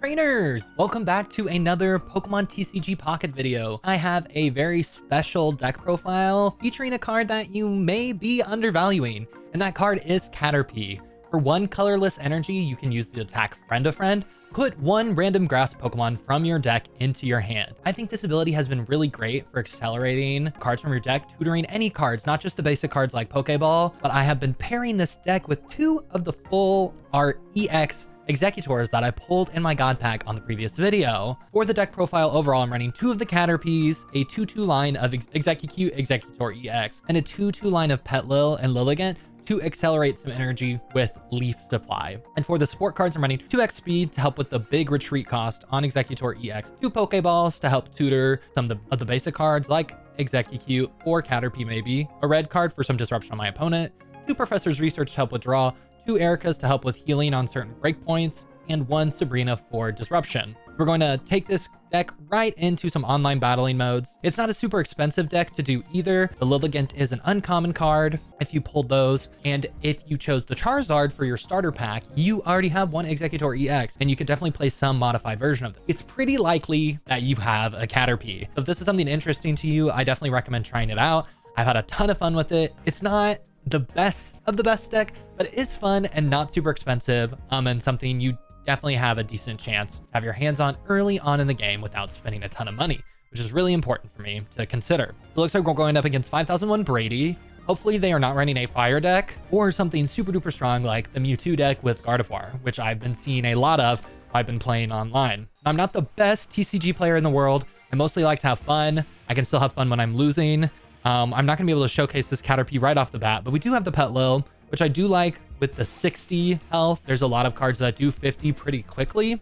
Trainers, welcome back to another Pokemon TCG Pocket video. I have a very special deck profile featuring a card that you may be undervaluing, and that card is Caterpie. For one colorless energy, you can use the attack Friend a Friend. Put one random grass Pokemon from your deck into your hand. I think this ability has been really great for accelerating cards from your deck, tutoring any cards, not just the basic cards like Pokeball, but I have been pairing this deck with two of the full art EX Exeggutors that I pulled in my God Pack on the previous video. For the deck profile overall, I'm running two of the Caterpies, a 2/2 line of Exeggutor Exeggutor EX, and a 2/2 line of Petlil and Lilligant to accelerate some energy with Leaf Supply. And for the support cards, I'm running 2x speed to help with the big retreat cost on Exeggutor EX, 2 Pokeballs to help tutor some of the basic cards like Exeggute or Caterpie maybe, a red card for some disruption on my opponent, 2 Professor's Research to help withdraw, 2 Ericas to help with healing on certain breakpoints, and 1 Sabrina for disruption. We're going to take this deck right into some online battling modes. It's not a super expensive deck to do either. The Lilligant is an uncommon card if you pulled those, and if you chose the Charizard for your starter pack, you already have one Exeggutor EX, and you could definitely play some modified version of it. It's pretty likely that you have a Caterpie. So if this is something interesting to you, I definitely recommend trying it out. I've had a ton of fun with it. It's not the best of the best deck, but it is fun and not super expensive, and something you definitely have a decent chance to have your hands on early on in the game without spending a ton of money, which is really important for me to consider. So it looks like we're going up against 5001 Brady. Hopefully they are not running a fire deck or something super duper strong like the Mewtwo deck with Gardevoir, which I've been seeing a lot of. I've been playing online. I'm not the best TCG player in the world. I mostly like to have fun. I can still have fun when I'm losing. I'm not going to be able to showcase this Caterpie right off the bat, but we do have the Petlil, which I do like with the 60 health. There's a lot of cards that do 50 pretty quickly.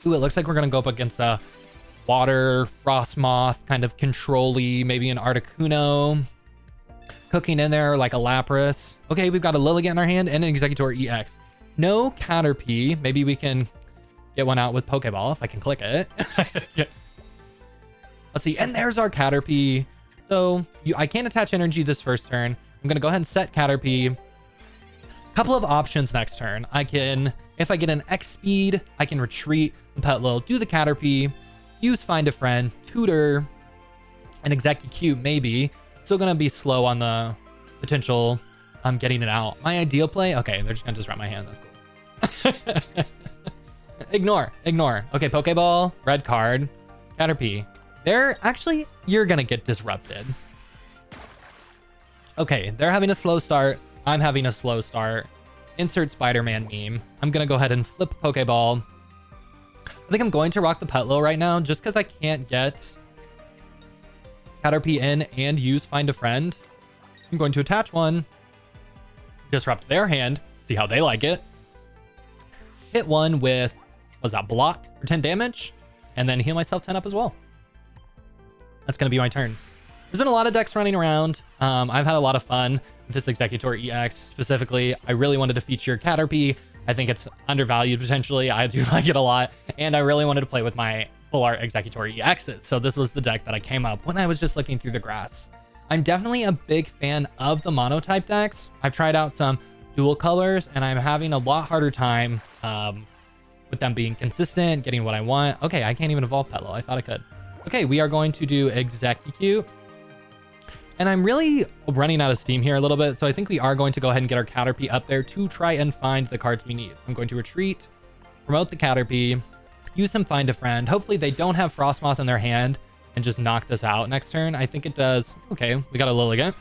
Ooh, it looks like we're going to go up against a Water, Frostmoth, kind of control-y, maybe an Articuno cooking in there like a Lapras. Okay, we've got a Lilligant in our hand and an Exeggutor EX. No Caterpie. Maybe we can get one out with Pokeball if I can click it. Let's see. And there's our Caterpie. So I can't attach energy this first turn. I'm going to go ahead and set Caterpie. Couple of options next turn. I can, if I get an X speed, I can retreat the Petlil, do the Caterpie, use Find a Friend, tutor, and Exeggutor maybe. Still going to be slow on the potential getting it out. My ideal play, okay, they're just going to disrupt my hand. That's cool. Ignore. Okay, Pokeball, red card, Caterpie. They're actually, you're going to get disrupted. Okay, they're having a slow start. I'm having a slow start. Insert Spider-Man meme. I'm going to go ahead and flip Pokeball. I think I'm going to rock the Petlil right now just because I can't get Caterpie in and use Find a Friend. I'm going to attach one. Disrupt their hand. See how they like it. Hit one with, was that blocked for 10 damage? And then heal myself 10 up as well. That's going to be my turn. There's been a lot of decks running around. I've had a lot of fun with this Exeggutor EX specifically. I really wanted to feature Caterpie. I think it's undervalued potentially. I do like it a lot. And I really wanted to play with my full art Exeggutor EXs. So this was the deck that I came up when I was just looking through the grass. I'm definitely a big fan of the monotype decks. I've tried out some dual colors and I'm having a lot harder time with them being consistent, getting what I want. Okay, I can't even evolve Petlil. I thought I could. Okay, we are going to do Exeggutor. And I'm really running out of steam here a little bit, so I think we are going to go ahead and get our Caterpie up there to try and find the cards we need. I'm going to retreat, promote the Caterpie, use some Find a Friend. Hopefully they don't have Frostmoth in their hand and just knock this out next turn. I think it does. Okay, we got a Lilligant.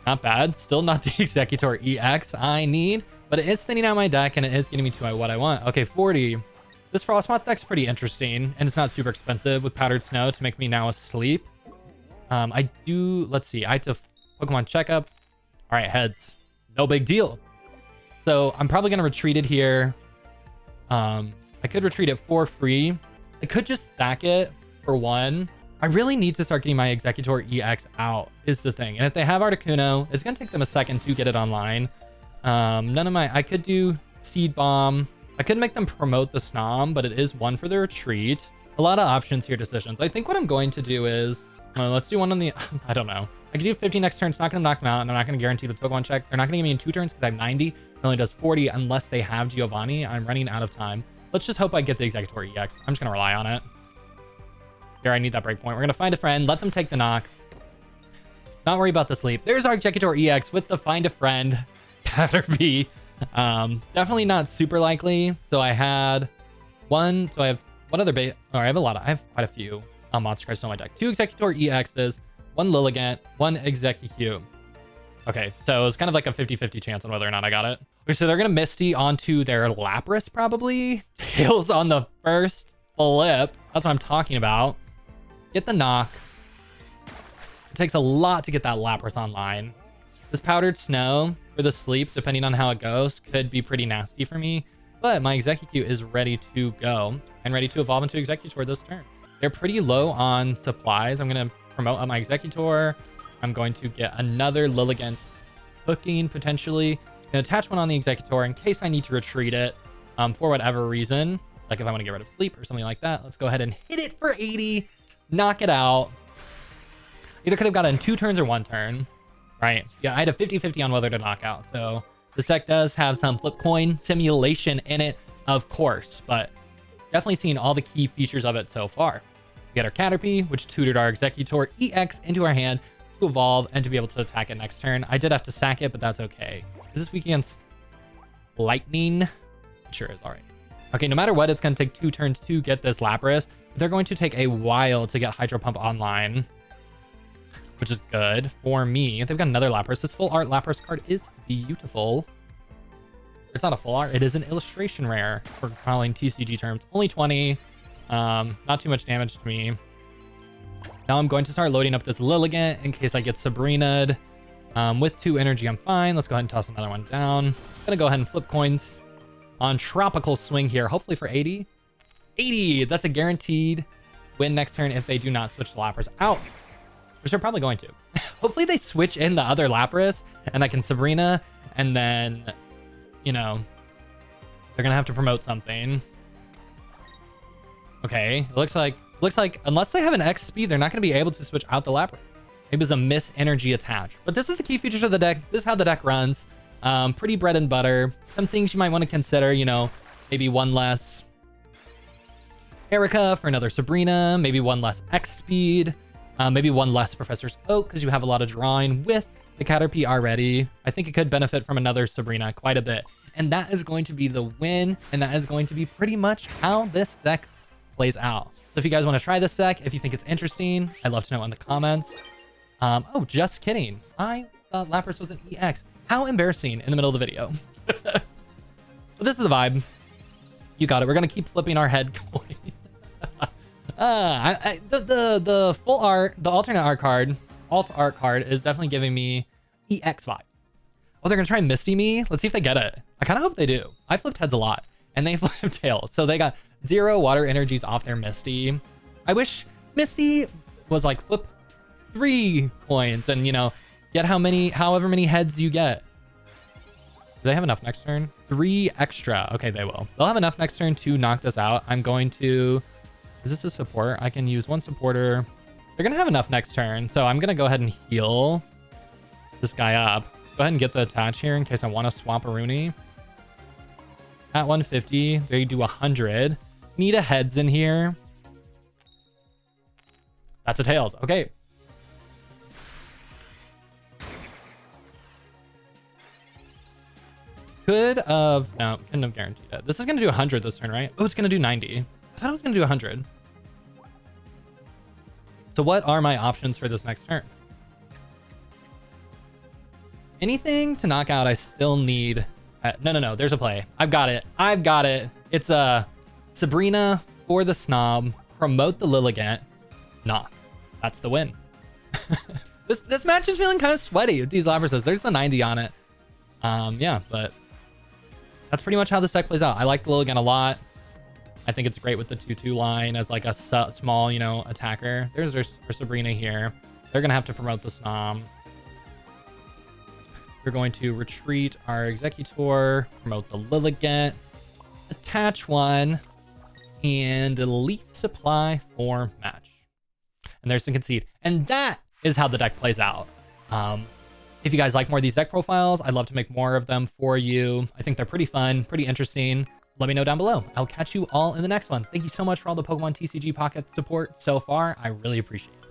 Not bad. Still not the Exeggutor EX I need, but it is thinning out my deck and it is getting me to what I want. Okay, 40. This Frostmoth deck's pretty interesting, and it's not super expensive with Powdered Snow to make me now asleep. Let's see, I had to Pokemon checkup. All right, heads. No big deal. So I'm probably going to retreat it here. I could retreat it for free. I could just sack it for 1. I really need to start getting my Exeggutor EX out is the thing. And if they have Articuno, it's going to take them a second to get it online. I could do Seed Bomb. I could make them promote the Snom, but it is 1 for the retreat. A lot of options here, decisions. I think what I'm going to do is, let's do one on the, I don't know. I can do 50 next turn. It's not going to knock them out, and I'm not going to guarantee with Pokemon check. They're not going to give me in 2 turns because I have 90. It only does 40 unless they have Giovanni. I'm running out of time. Let's just hope I get the Exeggutor EX. I'm just going to rely on it. Here, I need that breakpoint. We're going to find a friend. Let them take the knock. Not worry about the sleep. There's our Exeggutor EX with the find a friend. Caterpie. Definitely not super likely. So I had one. So I have one other bait. Oh, I have quite a few monster cards on my deck. 2 Exeggutor EXs, 1 Lilligant, 1 Exeggutor. Okay, so it's kind of like a 50-50 chance on whether or not I got it. So they're going to Misty onto their Lapras, probably. Tails on the first flip. That's what I'm talking about. Get the knock. It takes a lot to get that Lapras online. This Powdered Snow for the sleep, depending on how it goes, could be pretty nasty for me. But my Exeggutor is ready to go and ready to evolve into Exeggutor this turn. They're pretty low on supplies. I'm going to promote up my Exeggutor. I'm going to get another Lilligant hooking, potentially. I'm going to attach one on the Exeggutor in case I need to retreat it for whatever reason. Like if I want to get rid of sleep or something like that. Let's go ahead and hit it for 80. Knock it out. Either could have got it in 2 turns or 1 turn. Right. Yeah, I had a 50-50 on whether to knock out. So this deck does have some flip coin simulation in it, of course. But definitely seeing all the key features of it so far. We got our Caterpie, which tutored our Exeggutor EX into our hand to evolve and to be able to attack it next turn. I did have to sack it, but that's okay. Is this weak against lightning? It sure is. All right. Okay, no matter what, it's going to take 2 turns to get this Lapras. They're going to take a while to get Hydro Pump online, which is good for me. They've got another Lapras. This full art Lapras card is beautiful. It's not a full art. It is an illustration rare for calling TCG terms. Only 20. Not too much damage to me. Now I'm going to start loading up this Lilligant in case I get Sabrina'd. With 2 energy, I'm fine. Let's go ahead and toss another one down. Gonna go ahead and flip coins on Tropical Swing here, hopefully for 80. 80! That's a guaranteed win next turn if they do not switch the Lapras out. Which they're probably going to. Hopefully they switch in the other Lapras and I can Sabrina, and then, you know, they're gonna have to promote something. Okay, it looks like unless they have an X speed, they're not gonna be able to switch out the Lapras. Maybe it's a miss energy attach. But this is the key features of the deck. This is how the deck runs. Pretty bread and butter. Some things you might want to consider, you know, maybe 1 less Erica for another Sabrina, maybe 1 less X speed, maybe 1 less Professor's Oak because you have a lot of drawing with the Caterpie already. I think it could benefit from another Sabrina quite a bit. And that is going to be the win, and that is going to be pretty much how this deck plays out. So if you guys want to try this deck, if you think it's interesting, I'd love to know in the comments. Oh, just kidding. I thought Lapras was an EX. How embarrassing in the middle of the video. But this is the vibe. You got it. We're going to keep flipping our head coin. The full art, the alternate art card, alt art card is definitely giving me EX vibes. Oh, they're going to try and Misty me? Let's see if they get it. I kind of hope they do. I flipped heads a lot, and they flipped tails. So they got 0 water energies off their Misty. I wish Misty was like flip 3 coins and, you know, get however many heads you get. Do they have enough next turn? 3 extra. Okay, they will. They'll have enough next turn to knock this out. I'm going to... Is this a support? I can use 1 supporter. They're going to have enough next turn, so I'm going to go ahead and heal this guy up. Go ahead and get the attach here in case I want to swap a Rooney. At 150, they do 100. Need a heads in here. That's a tails. Okay. Couldn't have guaranteed it. This is going to do 100 this turn, right? Oh, it's going to do 90. I thought it was going to do 100. So what are my options for this next turn? Anything to knock out, I still need... No. There's a play. I've got it. It's a Sabrina for the Snob. Promote the Lilligant. Nah. That's the win. This match is feeling kind of sweaty with these Labrases. There's the 90 on it. Yeah, but that's pretty much how this deck plays out. I like the Lilligant a lot. I think it's great with the 2/2 line as like a small, you know, attacker. There's for Sabrina here. They're going to have to promote the Snom. We're going to retreat our Exeggutor, promote the Lilligant, attach 1, and leaf supply for match. And there's the concede. And that is how the deck plays out. If you guys like more of these deck profiles, I'd love to make more of them for you. I think they're pretty fun, pretty interesting. let me know down below. I'll catch you all in the next one. Thank you so much for all the Pokemon TCG Pocket support so far. I really appreciate it.